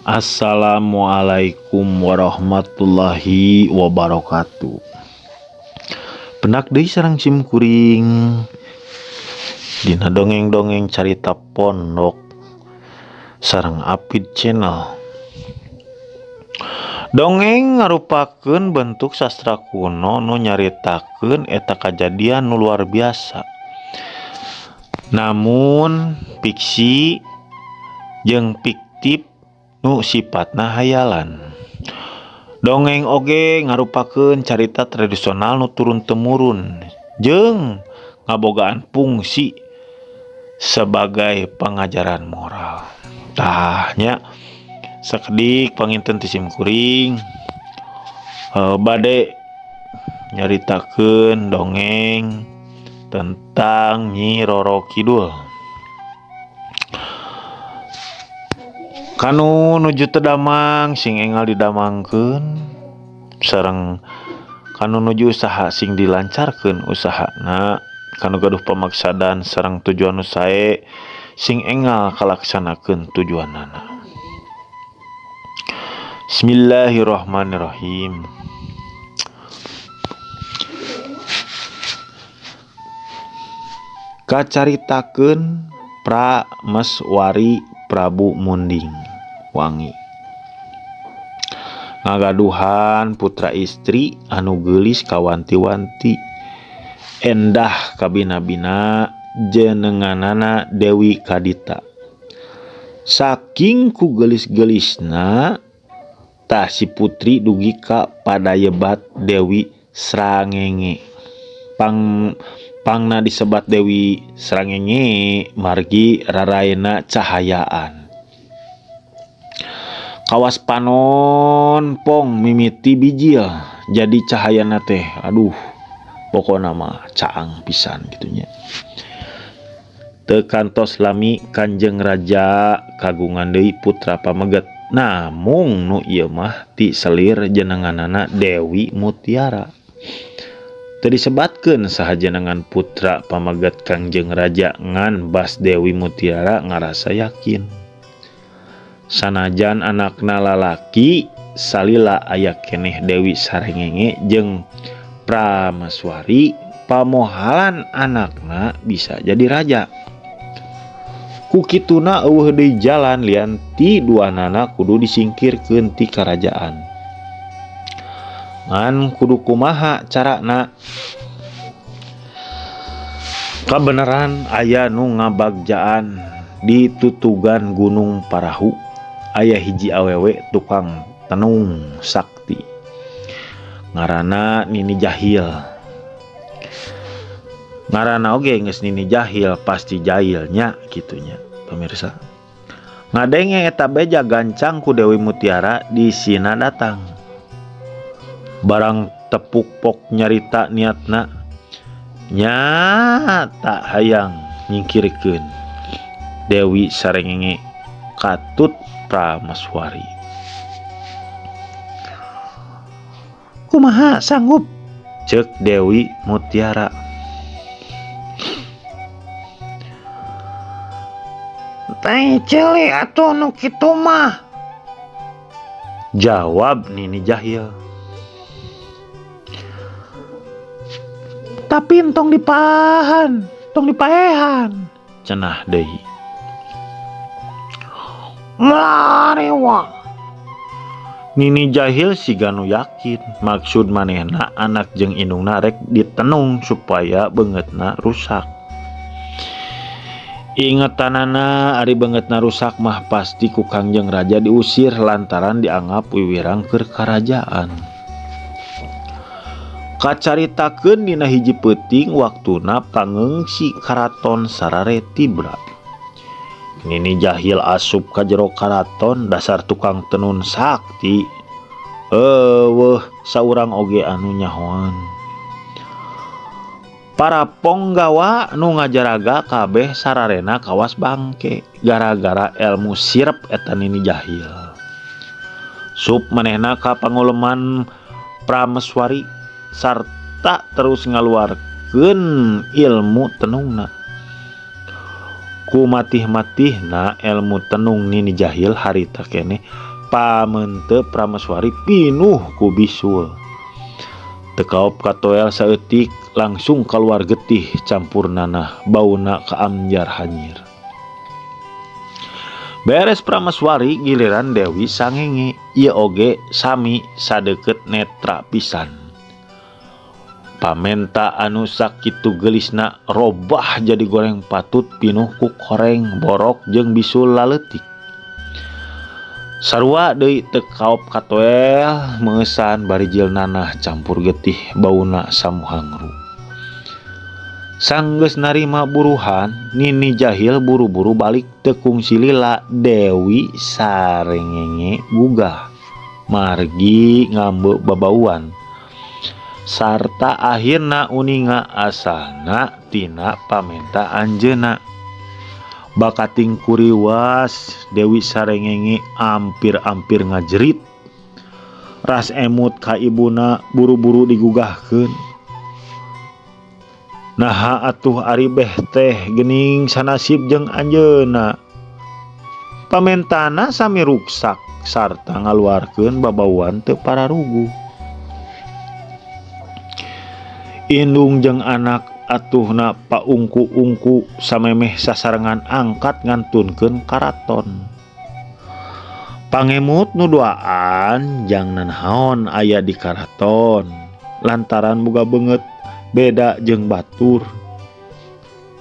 Assalamualaikum warahmatullahi wabarakatuh. Penak deui sareng simkuring dina dongeng-dongeng carita pondok sareng Apid Channel. Dongeng ngarupakeun bentuk sastra kuno nu nyaritakeun eta kajadian nu luar biasa. Namun fiksi jeung fiktif nu sifatna hayalan. Dongeng oge ngarupakeun carita tradisional nu turun-temurun jeung ngabogaan fungsi sebagai pengajaran moral. Nya sakedik panginten ti simkuring bade nyaritakeun dongeng tentang Nyi Roro Kidul. Kanu nuju teu damang sing enggal didamangkeun sareng kanu nuju usaha sing dilancarkeun usahana, kanu gaduh pamaksadan sareng tujuan nu sae sing enggal kalaksanakeun tujuanana. Bismillahirrahmanirrahim. Kacaritakeun Prameswari Prabu Munding Wangi. Ngagaduhan putra istri anu geulis kawanti-wanti, endah kabina-bina jenenganana Dewi Kadita. Saking ku geulis-geulisna tah si putri dugi ka padayebat Dewi Srangenge. Pangna disebat Dewi Srangenge margi raraena cahayaan. Kawas panon pong mimiti bijil jadi cahayana teh aduh pokona mah caang pisan gitunya. Teu kantos lami Kanjeng Raja kagungan deui putra pameget, namung nu ieu mah ti selir jenenganana Dewi Mutiara. Teu disebatkeun saha jenengan putra pameget Kangjeng Raja ngan bas Dewi Mutiara ngarasa yakin. Sanajan anakna lalaki salila aya keneh Dewi Srangenge jeung Prameswari, pamohalan anakna bisa jadi raja. Ku kituna eueuh deui jalan lian ti duanana kudu disingkirkeun ti karajaan. Ngan kudu kumaha carana? Kabeneran aya nu ngabagjaan di tutugan Gunung Parahu. Aya hiji awewe tukang tenung sakti. Ngaranna Nini Jahil. Ngaranna oge geus Nini Jahil pasti jahilnya gitunya pemirsa. Ngadenge eta beja gancang ku Dewi Mutiara di sina datang. Barang tepuk pok nyarita niatna nya tak hayang nyingkirkeun Dewi Srangenge katut Prameswari. Kumaha sanggup? Ceuk Dewi Mutiara. Teh ceuli atuh nu kitu mah, jawab Nini Jahil. Tapi entong dipahan, tong dipaehan, cenah deui. Mlarewa. Nini Jahil siga nu yakin maksud manehna anak jeung indungna rek ditenung supaya beungeutna rusak. Ingetanana ari beungeutna rusak mah pasti ku Kangjeng Raja diusir lantaran dianggap wiwirang keur karajaan. Kacaritakeun dina hiji peuting waktuna pangeungsi karaton sarare Tibra. Nini Jahil asup ka jero karaton dasar tukang tenun sakti. Eueuh saurang oge anu nyahoan. Para ponggawa nu ngajaraga kabeh sararena kawas bangke gara-gara elmu sirep eta Nini Jahil. Sup manehna ka panguleman Prameswari sarta terus ngaluarkeun ilmu tenungna. Ku matih-matihna ilmu tenung Nini Jahil harita keneh pamente Prameswari pinuh ku bisul. Tekaop katoel saeutik langsung keluar getih campur nanah bauna kaamjar hanyir. Beres Prameswari giliran Dewi sangenge, ieu oge sami sadeukeut netra pisan. Pamenta anu sakitu gelisna robah jadi goreng patut pinuh ku koreng borok jeung bisul laleutik. Sarua deui teu kaop katoel meungesan barijil nanah campur getih bauna samuhangru. Sanggeus narima buruhan, Nini Jahil buru-buru balik teu kungsi lila. Dewi sarengenge gugah margi ngambe babauan. Sarta akhirna uninga asalna tina pamenta anjeunna. Bakating kuriwas Dewi sarengenge ampir-ampir ngajerit. Ras emut ka ibuna buru-buru digugahkeun. Naha atuh ari beh teh geuning sanasib jeung anjeunna. Pamentana sami ruksak sarta ngaluarkeun babauan teu pararugu. Indung jeung anak atuhna paungku-ungku samemeh sasarengan angkat ngantunkeun karaton. Pangemut nu duaan jang nanaon aya di karaton lantaran boga beungeut beda jeung batur.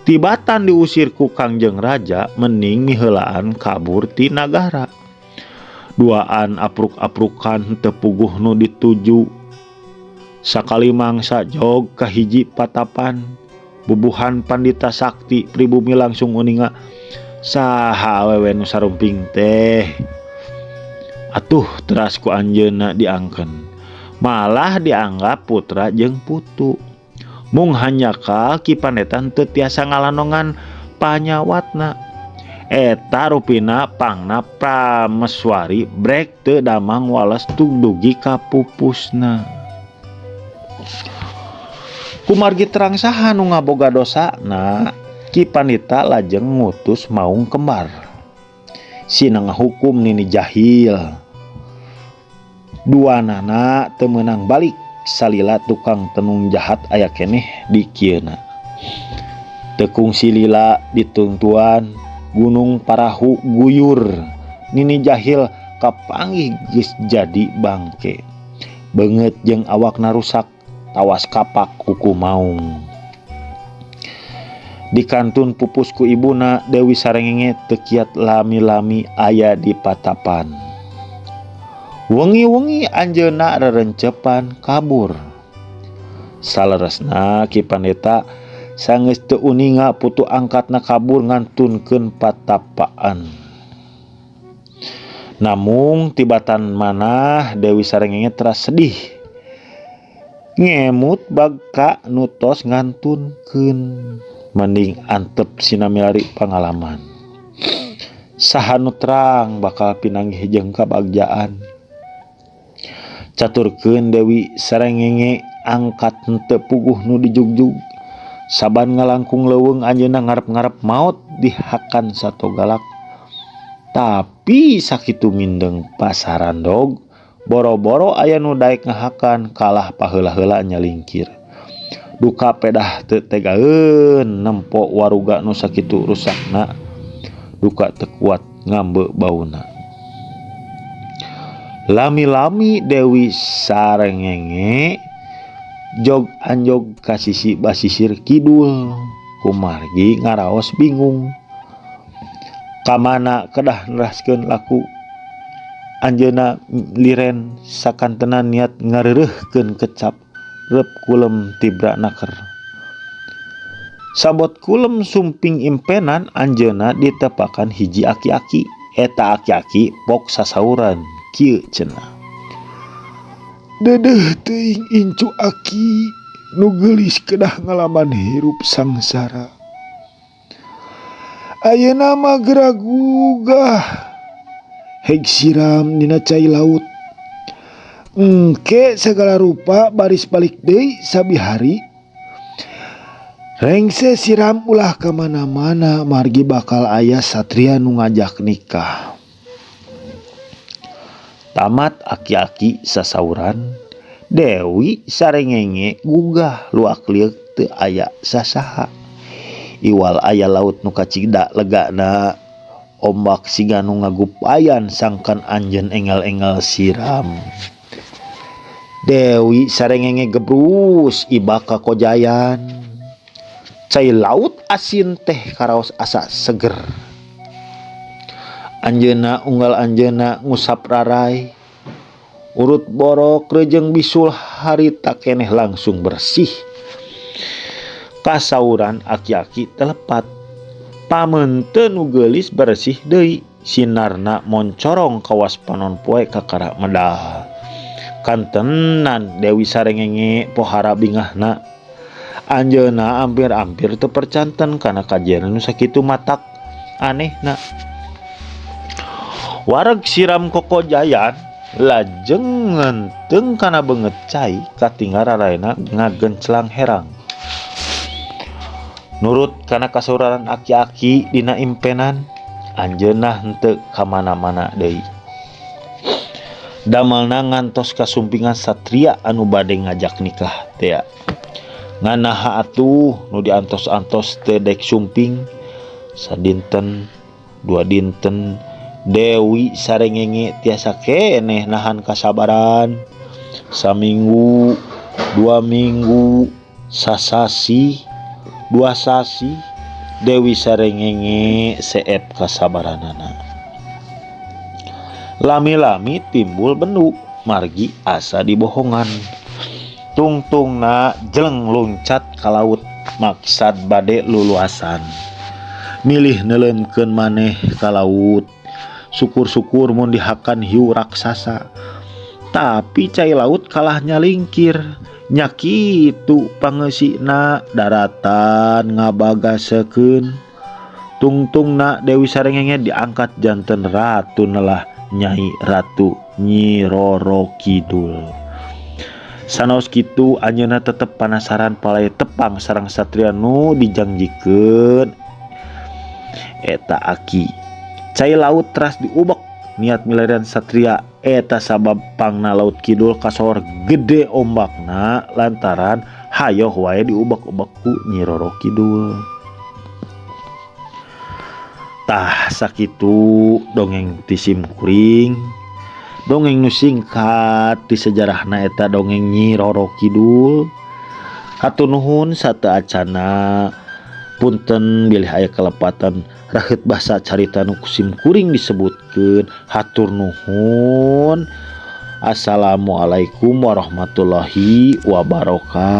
Tibatan diusir ku Kangjeng Raja mending miheulaan kabur ti nagara. Duaan apruk-aprukan teu puguh nu dituju. Sakali mangsa jog ka hiji patapan, bubuhan Pandita Sakti pribumi langsung uninga, saha awewe nu sarumping teh. Atuh teras ku anjeunna diangkeun, malah dianggap putra jeung putu. Mung hanyakal Ki Pandetan teu tiasa ngalanongan panyawatna. Eta rupina pangna Prameswari brek teu damang wales dugi ka pupusna. Kumargi terang saha nu ngaboga dosana, Ki Pandita lajeng ngutus maung kembar. Sina ngahukum Nini Jahil. Duanana teu meunang balik salila tukang tenung jahat aya keneh di kieuna. Teu kungsi lila ditungtuan gunung Parahu guyur. Nini Jahil kapanggih geus jadi bangke. Beungeut jeung awakna rusak tawas kapak kuku maung. Di kantun pupus ku ibuna Dewi sarengenge teu kiat lami-lami aya di patapan. Wengi-wengi anjeunna rerencepan kabur. Saleresna Ki Pandita sanggeus teu uninga putu angkatna kabur ngantunkeun patapaan. Namung tibatan manah Dewi sarengenge teras sedih. Ngemut bagka nutos ngantunkeun, mending antep sinamilari pangalaman. Saha nu terang bakal pinanggih jeung kabagjaan. Caturkeun Dewi sarengenge angkat henteu puguh nu dijugjug. Saban ngalangkung leuweung anjeunna ngarep-ngarep maot dihakan sato galak. Tapi sakitu mindeng pasarandog, boro-boro aya nu daek ngahakan kalah paheula-heula nyalingkir. Duka pedah teu tegaeun nempo waruga nu sakitu rusakna. Duka teu kuat ngambe bauna. Lami-lami Dewi sarengenge jog anjog ka sisi basisir kidul. Kumargi ngaraos bingung. Kamana kedah neraskeun laku. Anjeunna liren sakantena niat ngareureuhkeun kecap reup kulem tibra naker. Sabot kulem sumping impenan anjeunna ditepakan hiji aki-aki. Eta aki-aki pok sasauran kieu cenah. Dedeh teuing incu aki nu geulis kedah ngalaman hirup sangsara. Ayeuna mah geragugah heg siram dina cai laut. Engke segala rupa baris balik deui sabihari. Rengse siram ulah ka mana-mana margi bakal aya satria nu ngajak nikah. Tamat aki-aki sasauran, Dewi sarengenge gugah luak liuk teu aya sasaha. Iwal aya laut nu kacida legana, ombak siga nu ngagupayan sangkan anjeun engel-engel siram. Dewi sarengenge gebrus ibak kakojayan, cai laut asin teh karaos asa seger. Anjeunna unggal anjeunna ngusap rarai, urut borok reujeng bisul harita keneh langsung bersih. Kasauran aki-aki telepat, pamenteun nu geulis bersih deui, sinarna moncorong kawas panon poe kakara medal. Kantenan Dewi sarengenge pohara bingahna, anjeunna ampir-ampir teu percanten kana kajian nu sakitu matak anehna. Wareg siram kokojayan, lajeng ngenteung kana beungeut cai katinggal raraina ngagenclang herang. Nurut kana kasauraran aki-aki dina impenan, anjeunna henteu kamana-mana deui. Damelna ngantos kasumpingan satria anu bade ngajak nikah teh. Nganaha atuh nu diantos-antos teh dek sumping. Sadinten, dua dinten, Dewi sarengenge tiasa keneh nahan kasabaran. Saminggu, 2 minggu, sasasi, 2 sasi, Dewi sarengenge seep kasabaranana. Lami-lami timbul bendu margi asa dibohongan. Tungtungna jeleng luncat ka laut maksad bade luluasan. Milih neuleunkeun maneh ka laut. Syukur-syukur mun dihakan hiu raksasa. Tapi cai laut kalah nyalingkir. Nya kitu pangeusina daratan ngabagasekeun. Tungtungna Dewi sarengenge diangkat janten ratu nelah Nyai Ratu Nyi Roro Kidul. Sanaos kitu anjeunna tetep panasaran palai tepang sareng satria nu dijangjikeun eta aki. Cai laut teras diubek niat milarian satria eta sabab pangna laut kidul kasohor gede ombakna lantaran hayoh wae diubek-ubek ku Nyi Roro Kidul. Tah sakitu dongeng ti Sim Kuring. Dongeng nu singkat ti sejarahna eta dongeng Nyi Roro Kidul. Hatur nuhun sateu acana. Punten bilih aya kalepatan raheut basa carita nu ku Sim Kuring disebutkeun. Hatur nuhun. Assalamualaikum warahmatullahi wabarakatuh.